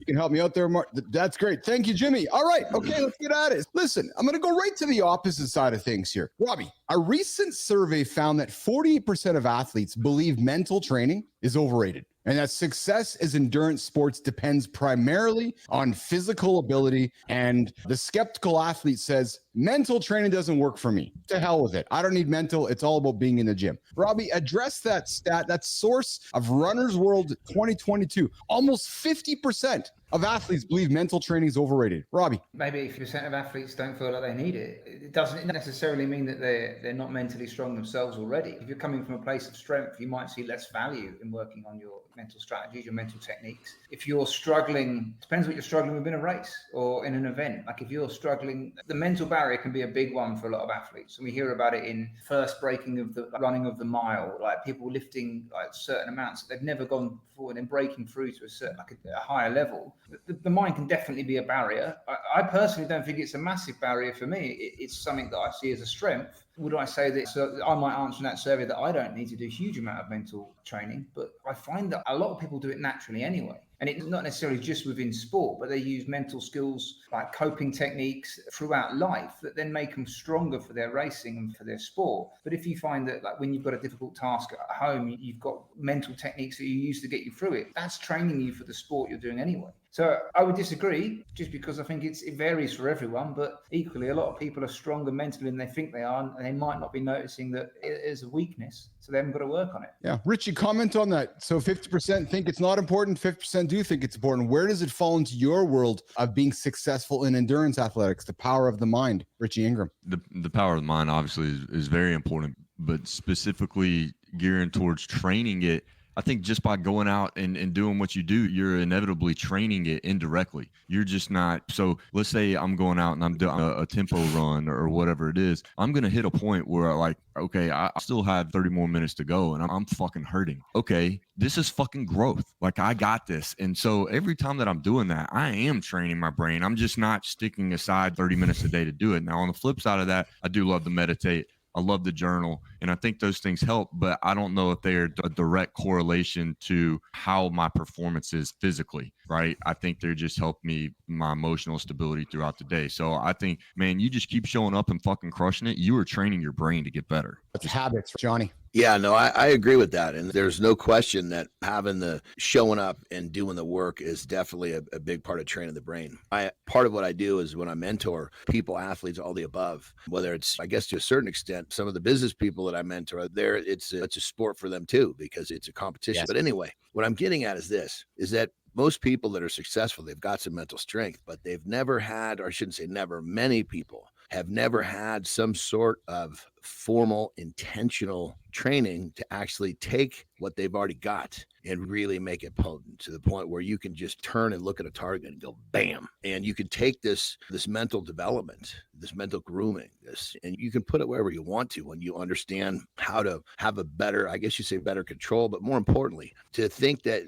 You can help me out there, Mark. That's great. Thank you, Jimmy. All right. Okay, let's get at it. Listen, I'm going to go right to the opposite side of things here. Robbie, a recent survey found that 48% of athletes believe mental training is overrated, and that success as endurance sports depends primarily on physical ability. And the skeptical athlete says, mental training doesn't work for me. To hell with it. I don't need mental. It's all about being in the gym. Robbie, address that stat, that source of Runner's World 2022. Almost 50% of athletes believe mental training is overrated. Robbie. Maybe 50% of athletes don't feel like they need it. It doesn't necessarily mean that they're not mentally strong themselves already. If you're coming from a place of strength, you might see less value in working on your mental strategies, your mental techniques. If you're struggling, depends what you're struggling with in a race or in an event. Like if you're struggling, the mental barrier can be a big one for a lot of athletes. And we hear about it in first breaking of the running of the mile, like people lifting like certain amounts that they've never gone before and then breaking through to a certain, like a higher level. The mind can definitely be a barrier. I personally don't think it's a massive barrier for me. It's something that I see as a strength. Would I say that? So I might answer in that survey that I don't need to do a huge amount of mental training, but I find that a lot of people do it naturally anyway. And it's not necessarily just within sport, but they use mental skills like coping techniques throughout life that then make them stronger for their racing and for their sport. But if you find that like when you've got a difficult task at home, you've got mental techniques that you use to get you through it, that's training you for the sport you're doing anyway. So I would disagree just because I think it varies for everyone, but equally a lot of people are stronger mentally than they think they are, and they might not be noticing that it is a weakness, so they haven't got to work on it. Yeah. Richie, comment on that. So 50% think it's not important, 50% do think it's important. Where does it fall into your world of being successful in endurance athletics, the power of the mind? Richie Ingram. The power of the mind obviously is very important, but specifically gearing towards training it, I think just by going out and doing what you do, you're inevitably training it indirectly. You're just not. So let's say I'm going out and I'm doing a tempo run or whatever it is. I'm going to hit a point where like, okay, I still have 30 more minutes to go and I'm fucking hurting. Okay, this is fucking growth. Like I got this. And so every time that I'm doing that, I am training my brain. I'm just not sticking aside 30 minutes a day to do it. Now on the flip side of that, I do love to meditate. I love the journal, and I think those things help, but I don't know if they're a direct correlation to how my performance is physically, right? I think they're just help me, my emotional stability throughout the day. So I think, man, you just keep showing up and fucking crushing it. You are training your brain to get better. That's habits, Johnny. Yeah, no, I agree with that. And there's no question that having the showing up and doing the work is definitely a big part of training the brain. Part of what I do is when I mentor people, athletes, all the above, whether it's, I guess to a certain extent, some of the business people that I mentor there, it's a sport for them too, because it's a competition. Yes. But anyway, what I'm getting at is this, is that most people that are successful, they've got some mental strength, but they've never had, or I shouldn't say never, many people have never had some sort of formal, intentional training to actually take what they've already got and really make it potent to the point where you can just turn and look at a target and go, bam. And you can take this mental development, this mental grooming, and you can put it wherever you want to when you understand how to have a better, I guess you say better control, but more importantly, to think that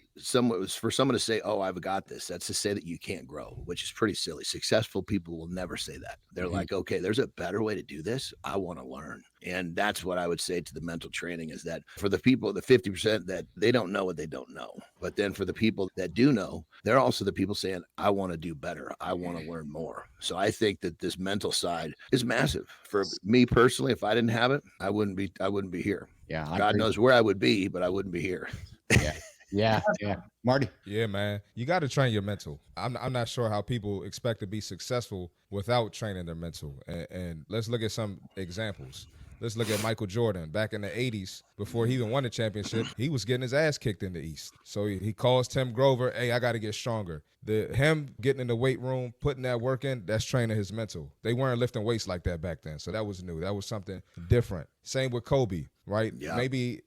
for someone to say, oh, I've got this, that's to say that you can't grow, which is pretty silly. Successful people will never say that. They're like, okay, there's a better way to do this. I want to learn. And that's what I would say to the mental training is that for the people, the 50% that they don't know what they don't know. But then for the people that do know, they're also the people saying, I want to do better. I want to learn more. So I think that this mental side is massive. For me personally, if I didn't have it, I wouldn't be here. Yeah. God knows where I would be, but I wouldn't be here. Yeah. Marty. Yeah, man. You got to train your mental. I'm not sure how people expect to be successful without training their mental. And let's look at some examples. Let's look at Michael Jordan. Back in the 80s, before he even won the championship, he was getting his ass kicked in the East. So he calls Tim Grover, hey, I got to get stronger. Him getting in the weight room, putting that work in, that's training his mental. They weren't lifting weights like that back then. So that was new. That was something different. Same with Kobe, right? Yeah. Maybe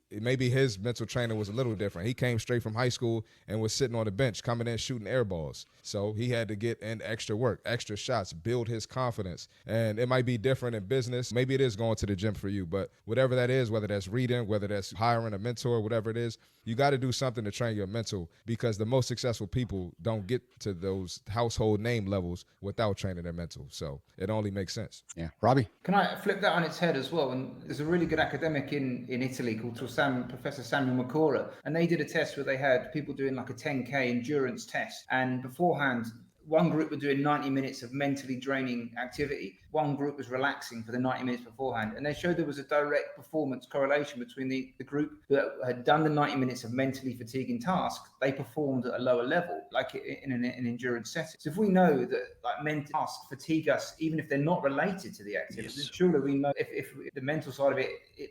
his mental training was a little different. He came straight from high school and was sitting on the bench, coming in shooting air balls. So he had to get in extra work, extra shots, build his confidence. And it might be different in business. Maybe it is going to the gym for you, but whatever that is, whether that's reading, whether that's hiring a mentor, whatever it is, you got to do something to train your mental, because the most successful people don't get to those household name levels without training their mental. So it only makes sense. Yeah. Robbie? Can I flip that on its head as well? And there's a really good academic in in Italy called Professor Samuel Macora, and they did a test where they had people doing like a 10K endurance test, and beforehand, one group were doing 90 minutes of mentally draining activity. One group was relaxing for the 90 minutes beforehand. And they showed there was a direct performance correlation between the group that had done the 90 minutes of mentally fatiguing tasks. They performed at a lower level, like in an endurance setting. So if we know that like mental tasks fatigue us, even if they're not related to the activity, then surely we know if the mental side of it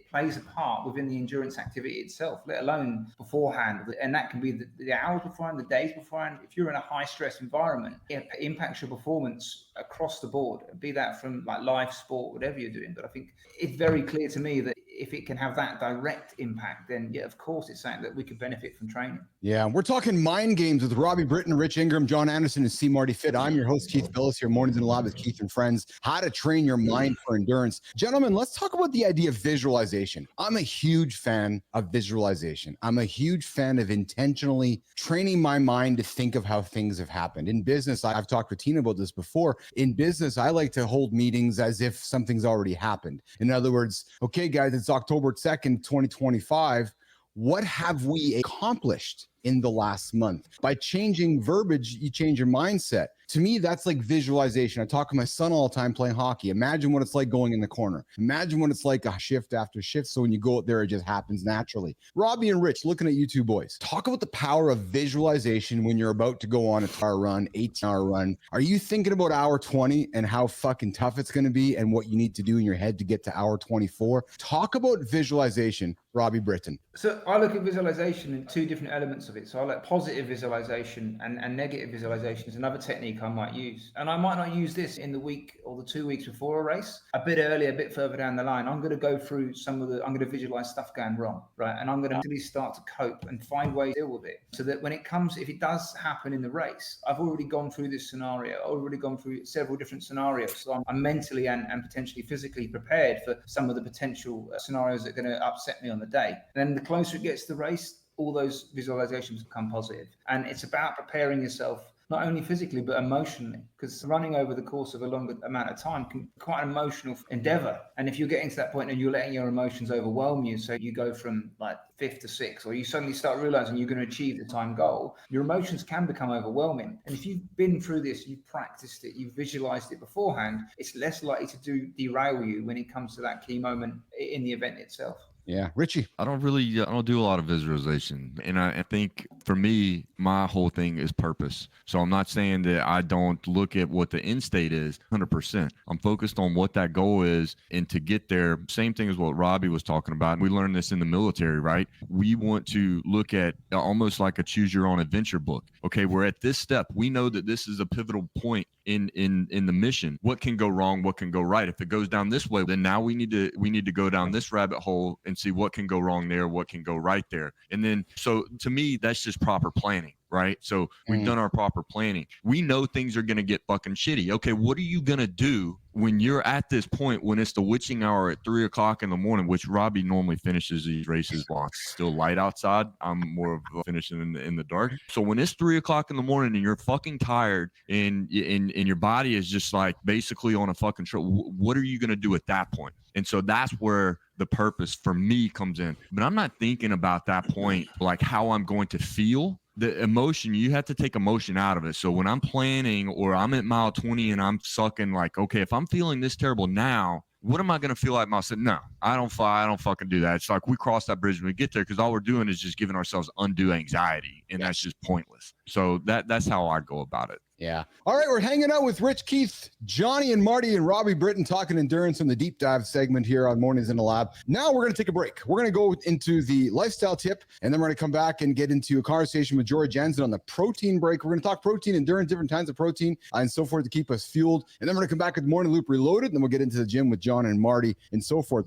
plays a part within the endurance activity itself, let alone beforehand. And that can be the hours beforehand, the days beforehand. If you're in a high stress environment, it impacts your performance across the board, be that from like live sport, whatever you're doing. But I think it's very clear to me that if it can have that direct impact, then yeah, of course it's something that we could benefit from training. Yeah, we're talking mind games with Robbie Britton, Rich Ingram, John Anderson, and C. Marty Fit. I'm your host, Keith Pellissier, Mornings in the Lab with Keith and Friends. How to train your mind for endurance. Gentlemen, let's talk about the idea of visualization. I'm a huge fan of visualization. I'm a huge fan of intentionally training my mind to think of how things have happened. In business, I've talked with Tina about this before. In business, I like to hold meetings as if something's already happened. In other words, okay, guys, it's October 2nd, 2025. What have we accomplished in the last month? By changing verbiage, you change your mindset. To me, that's like visualization. I talk to my son all the time playing hockey. Imagine what it's like going in the corner. Imagine what it's like a shift after shift. So when you go out there, it just happens naturally. Robbie and Rich, looking at you two boys, talk about the power of visualization when you're about to go on a 18-hour run. Are you thinking about hour 20 and how fucking tough it's going to be and what you need to do in your head to get to hour 24? Talk about visualization, Robbie Britton. So I look at visualization in two different elements of it. So I like positive visualization and negative visualization is another technique I might use. And I might not use this in the week or the 2 weeks before a race. A bit earlier, a bit further down the line, I'm going to go through I'm going to visualize stuff going wrong, right? And I'm going to really start to cope and find ways to deal with it so that when if it does happen in the race, I've already gone through this scenario, already gone through several different scenarios. So I'm mentally and potentially physically prepared for some of the potential scenarios that are going to upset me on the day. And then the closer it gets to the race, all those visualizations become positive. And it's about preparing yourself not only physically but emotionally, because running over the course of a longer amount of time can be quite an emotional endeavor. And if you're getting to that point and you're letting your emotions overwhelm you, so you go from like 5th to 6th, or you suddenly start realizing you're going to achieve the time goal, your emotions can become overwhelming. And if you've been through this, you've practiced it, you've visualized it beforehand, it's less likely to derail you when it comes to that key moment in the event itself. Yeah. Richie. I don't do a lot of visualization. And I think for me, my whole thing is purpose. So I'm not saying that I don't look at what the end state is 100%. I'm focused on what that goal is. And to get there, same thing as what Robbie was talking about. We learned this in the military, right? We want to look at almost like a choose your own adventure book. Okay, we're at this step. We know that this is a pivotal point in the mission. What can go wrong? What can go right? If it goes down this way, then now we need to go down this rabbit hole and see what can go wrong there, what can go right there. And then, so to me, that's just proper planning, right? So we've done our proper planning. We know things are going to get fucking shitty. Okay, what are you going to do when you're at this point, when it's the witching hour at 3 o'clock in the morning, which Robbie normally finishes these races while it's still light outside. I'm more of a finishing in the dark. So when it's 3 o'clock in the morning and you're fucking tired and your body is just like basically on a fucking trip, what are you going to do at that point? And so that's where the purpose for me comes in. But I'm not thinking about that point, like how I'm going to feel. The emotion, you have to take emotion out of it. So when I'm planning or I'm at mile 20 and I'm sucking like, okay, if I'm feeling this terrible now, what am I going to feel like myself? No, I don't fucking do that. It's like we cross that bridge when we get there, because all we're doing is just giving ourselves undue anxiety, and that's just pointless. So that's how I go about it. Yeah. All right. We're hanging out with Rich, Keith, Johnny, and Marty, and Robbie Britton talking endurance in the deep dive segment here on Mornings in the Lab. Now we're going to take a break. We're going to go into the lifestyle tip, and then we're going to come back and get into a conversation with George Jensen on the protein break. We're going to talk protein, endurance, different kinds of protein, and so forth to keep us fueled. And then we're going to come back with Morning Loop Reloaded, and then we'll get into the gym with John and Marty and so forth.